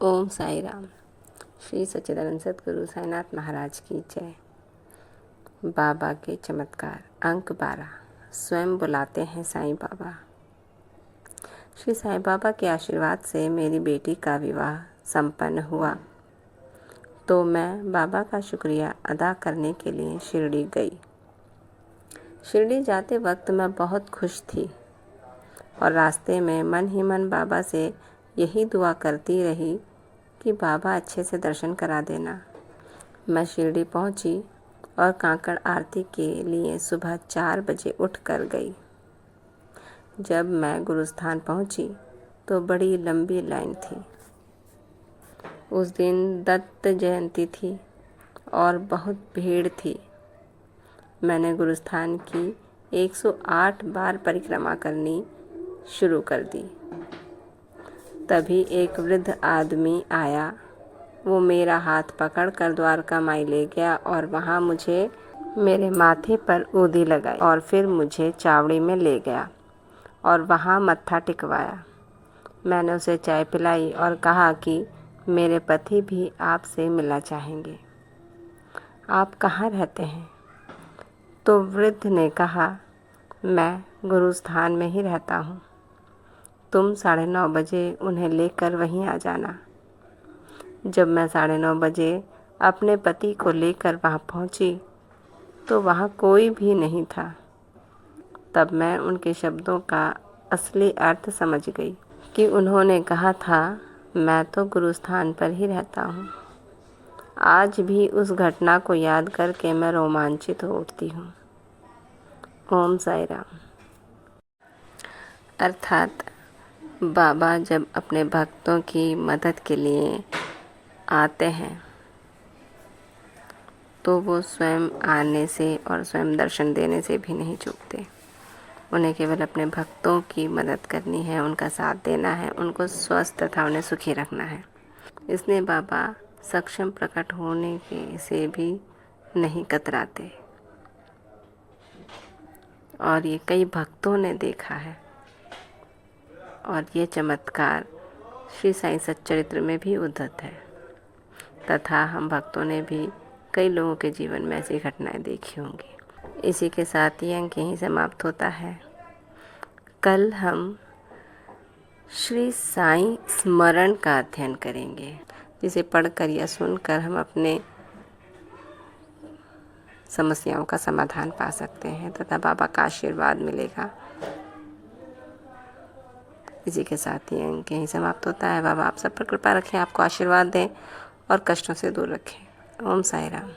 ओम साई राम। श्री सच्चिदानंद सद्गुरु साईनाथ महाराज की जय। बाबा के चमत्कार। अंक 12। स्वयं बुलाते हैं साईं बाबा। श्री साईं बाबा के आशीर्वाद से मेरी बेटी का विवाह संपन्न हुआ तो मैं बाबा का शुक्रिया अदा करने के लिए शिरडी गई। शिरडी जाते वक्त मैं बहुत खुश थी और रास्ते में मन ही मन बाबा से यही दुआ करती रही कि बाबा अच्छे से दर्शन करा देना। मैं शिरडी पहुंची और कांकड़ आरती के लिए सुबह 4 बजे उठ कर गई। जब मैं गुरुस्थान पहुंची तो बड़ी लंबी लाइन थी। उस दिन दत्त जयंती थी और बहुत भीड़ थी। मैंने गुरुस्थान की 108 बार परिक्रमा करनी शुरू कर दी। तभी एक वृद्ध आदमी आया। वो मेरा हाथ पकड़कर द्वारका माई ले गया और वहाँ मुझे मेरे माथे पर ऊदी लगाई और फिर मुझे चावड़ी में ले गया और वहाँ मत्था टिकवाया। मैंने उसे चाय पिलाई और कहा कि मेरे पति भी आपसे मिलना चाहेंगे। आप कहाँ रहते हैं? तो वृद्ध ने कहा, मैं गुरुस्थान में ही रहता हूँ। तुम 9:30 बजे उन्हें लेकर वहीं आ जाना। जब मैं 9:30 बजे अपने पति को लेकर वहाँ पहुँची तो वहाँ कोई भी नहीं था। तब मैं उनके शब्दों का असली अर्थ समझ गई कि उन्होंने कहा था, मैं तो गुरुस्थान पर ही रहता हूँ। आज भी उस घटना को याद करके मैं रोमांचित हो उठती हूँ। ओम साई राम। अर्थात बाबा जब अपने भक्तों की मदद के लिए आते हैं तो वो स्वयं आने से और स्वयं दर्शन देने से भी नहीं चूकते। उन्हें केवल अपने भक्तों की मदद करनी है, उनका साथ देना है, उनको स्वस्थ तथा उन्हें सुखी रखना है। इसलिए बाबा सक्षम प्रकट होने के से भी नहीं कतराते और ये कई भक्तों ने देखा है। और ये चमत्कार श्री साईं सच्चरित्र में भी उद्धत है तथा हम भक्तों ने भी कई लोगों के जीवन में ऐसी घटनाएं देखी होंगी। इसी के साथ ये अंक यहीं समाप्त होता है। कल हम श्री साईं स्मरण का अध्ययन करेंगे, जिसे पढ़कर या सुनकर हम अपने समस्याओं का समाधान पा सकते हैं तथा बाबा का आशीर्वाद मिलेगा। इसी के साथ ये अंक यहीं समाप्त होता है। बाबा आप सब पर कृपा रखें, आपको आशीर्वाद दें और कष्टों से दूर रखें। ओम साई राम।